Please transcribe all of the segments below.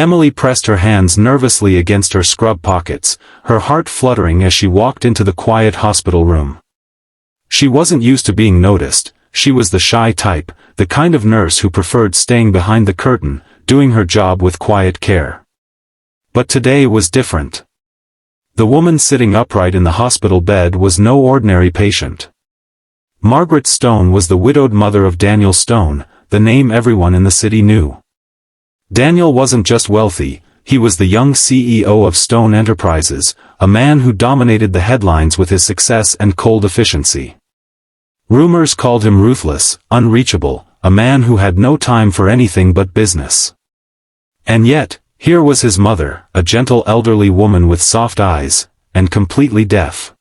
Emily pressed her hands nervously against her scrub pockets, her heart fluttering as she walked into the quiet hospital room. She wasn't used to being noticed. She was the shy type, the kind of nurse who preferred staying behind the curtain, doing her job with quiet care. But today was different. The woman sitting upright in the hospital bed was no ordinary patient. Margaret Stone was the widowed mother of Daniel Stone, the name everyone in the city knew. Daniel wasn't just wealthy, he was the young CEO of Stone Enterprises, a man who dominated the headlines with his success and cold efficiency. Rumors called him ruthless, unreachable, a man who had no time for anything but business. And yet, here was his mother, a gentle elderly woman with soft eyes, and completely deaf.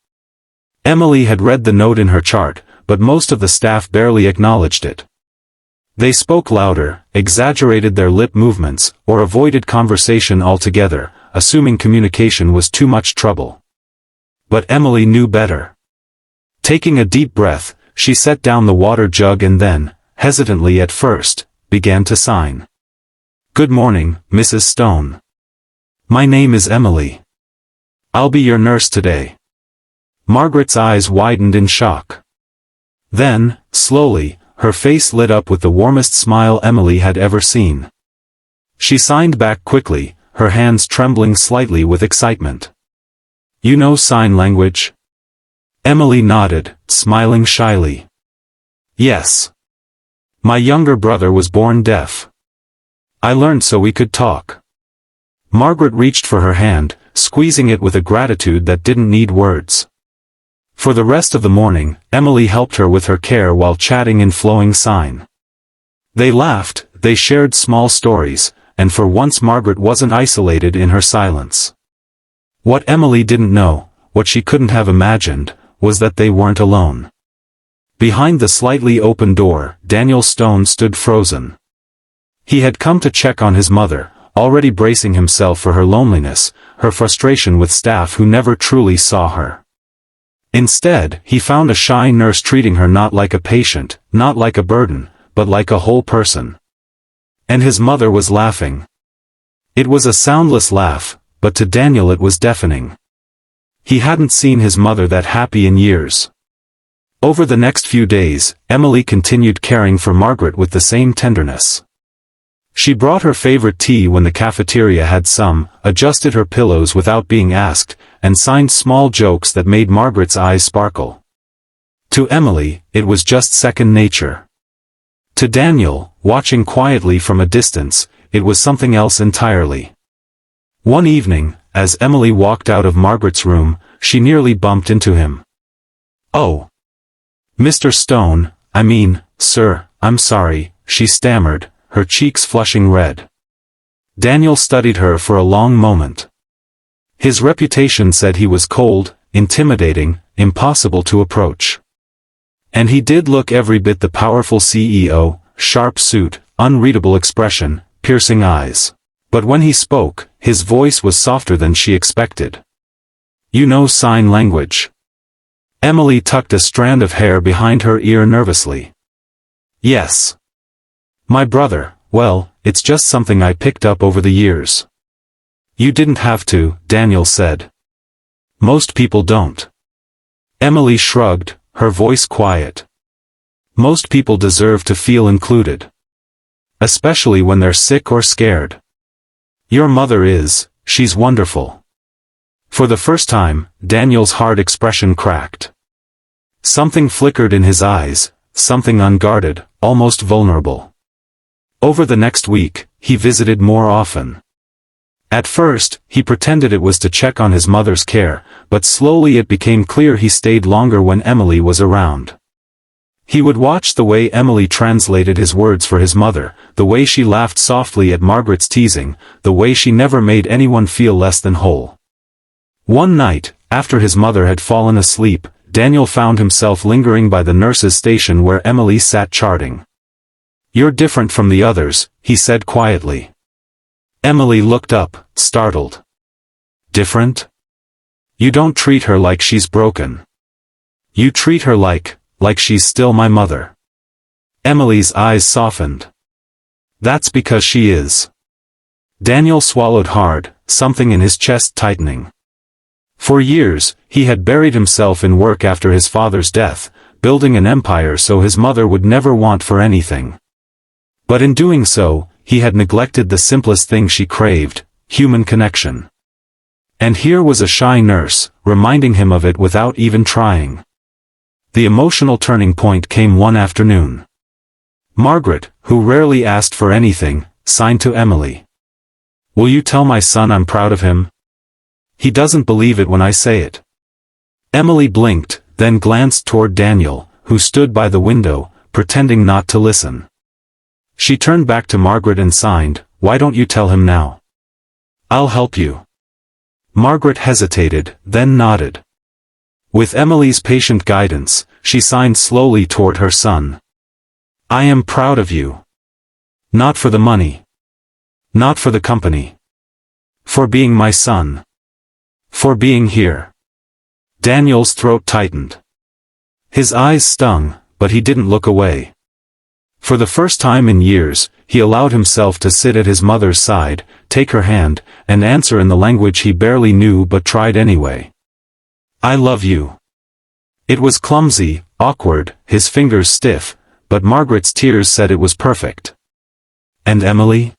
Emily had read the note in her chart, but most of the staff barely acknowledged it. They spoke louder, exaggerated their lip movements, or avoided conversation altogether, assuming communication was too much trouble. But Emily knew better. Taking a deep breath, she set down the water jug and then, hesitantly at first, began to sign. "Good morning, Mrs. Stone. My name is Emily. I'll be your nurse today." Margaret's eyes widened in shock. Then, slowly, her face lit up with the warmest smile Emily had ever seen. She signed back quickly, her hands trembling slightly with excitement. "You know sign language?" Emily nodded, smiling shyly. "Yes. My younger brother was born deaf. I learned so we could talk." Margaret reached for her hand, squeezing it with a gratitude that didn't need words. For the rest of the morning, Emily helped her with her care while chatting in flowing sign. They laughed, they shared small stories, and for once Margaret wasn't isolated in her silence. What Emily didn't know, what she couldn't have imagined, was that they weren't alone. Behind the slightly open door, Daniel Stone stood frozen. He had come to check on his mother, already bracing himself for her loneliness, her frustration with staff who never truly saw her. Instead, he found a shy nurse treating her not like a patient, not like a burden, but like a whole person. And his mother was laughing. It was a soundless laugh, but to Daniel it was deafening. He hadn't seen his mother that happy in years. Over the next few days, Emily continued caring for Margaret with the same tenderness. She brought her favorite tea when the cafeteria had some, adjusted her pillows without being asked, and signed small jokes that made Margaret's eyes sparkle. To Emily, it was just second nature. To Daniel, watching quietly from a distance, it was something else entirely. One evening, as Emily walked out of Margaret's room, she nearly bumped into him. "Oh. Mr. Stone, I mean, sir, I'm sorry," she stammered, her cheeks flushing red. Daniel studied her for a long moment. His reputation said he was cold, intimidating, impossible to approach. And he did look every bit the powerful CEO, sharp suit, unreadable expression, piercing eyes. But when he spoke, his voice was softer than she expected. "You know sign language?" Emily tucked a strand of hair behind her ear nervously. "Yes. My brother, well, it's just something I picked up over the years." "You didn't have to," Daniel said. "Most people don't." Emily shrugged, her voice quiet. "Most people deserve to feel included. Especially when they're sick or scared. Your mother is, she's wonderful." For the first time, Daniel's hard expression cracked. Something flickered in his eyes, something unguarded, almost vulnerable. Over the next week, he visited more often. At first, he pretended it was to check on his mother's care, but slowly it became clear he stayed longer when Emily was around. He would watch the way Emily translated his words for his mother, the way she laughed softly at Margaret's teasing, the way she never made anyone feel less than whole. One night, after his mother had fallen asleep, Daniel found himself lingering by the nurse's station where Emily sat charting. "You're different from the others," he said quietly. Emily looked up, startled. "Different? You don't treat her like she's broken. You treat her like she's still my mother." Emily's eyes softened. "That's because she is." Daniel swallowed hard, something in his chest tightening. For years, he had buried himself in work after his father's death, building an empire so his mother would never want for anything. But in doing so, he had neglected the simplest thing she craved, human connection. And here was a shy nurse, reminding him of it without even trying. The emotional turning point came one afternoon. Margaret, who rarely asked for anything, signed to Emily. "Will you tell my son I'm proud of him? He doesn't believe it when I say it." Emily blinked, then glanced toward Daniel, who stood by the window, pretending not to listen. She turned back to Margaret and signed, "Why don't you tell him now? I'll help you." Margaret hesitated, then nodded. With Emily's patient guidance, she signed slowly toward her son. "I am proud of you. Not for the money. Not for the company. For being my son. For being here." Daniel's throat tightened. His eyes stung, but he didn't look away. For the first time in years, he allowed himself to sit at his mother's side, take her hand, and answer in the language he barely knew but tried anyway. "I love you." It was clumsy, awkward, his fingers stiff, but Margaret's tears said it was perfect. And Emily?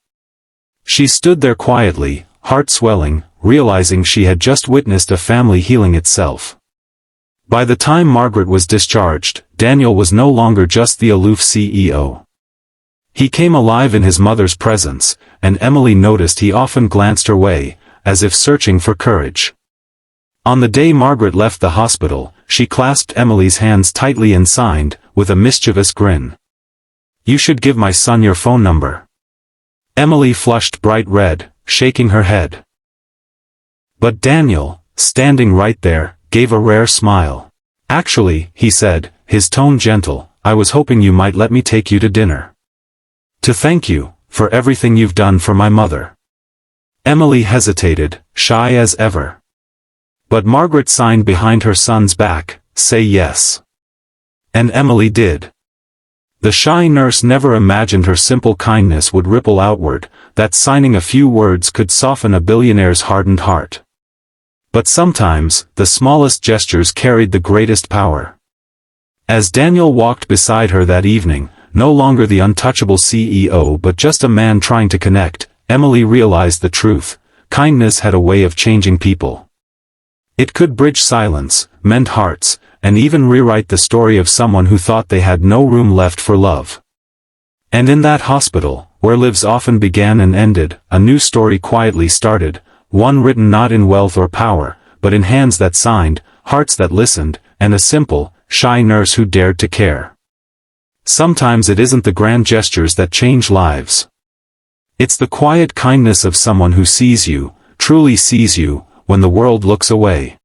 She stood there quietly, heart swelling, realizing she had just witnessed a family healing itself. By the time Margaret was discharged, Daniel was no longer just the aloof CEO. He came alive in his mother's presence, and Emily noticed he often glanced her way, as if searching for courage. On the day Margaret left the hospital, she clasped Emily's hands tightly and signed, with a mischievous grin. "You should give my son your phone number." Emily flushed bright red, shaking her head. But Daniel, standing right there, gave a rare smile. "Actually," he said, his tone gentle, "I was hoping you might let me take you to dinner. To thank you, for everything you've done for my mother." Emily hesitated, shy as ever. But Margaret signed behind her son's back, "Say yes." And Emily did. The shy nurse never imagined her simple kindness would ripple outward, that signing a few words could soften a billionaire's hardened heart. But sometimes, the smallest gestures carried the greatest power. As Daniel walked beside her that evening, no longer the untouchable CEO but just a man trying to connect, Emily realized the truth: kindness had a way of changing people. It could bridge silence, mend hearts, and even rewrite the story of someone who thought they had no room left for love. And in that hospital, where lives often began and ended, a new story quietly started, one written not in wealth or power, but in hands that signed, hearts that listened, and a simple, shy nurse who dared to care. Sometimes it isn't the grand gestures that change lives. It's the quiet kindness of someone who sees you, truly sees you, when the world looks away.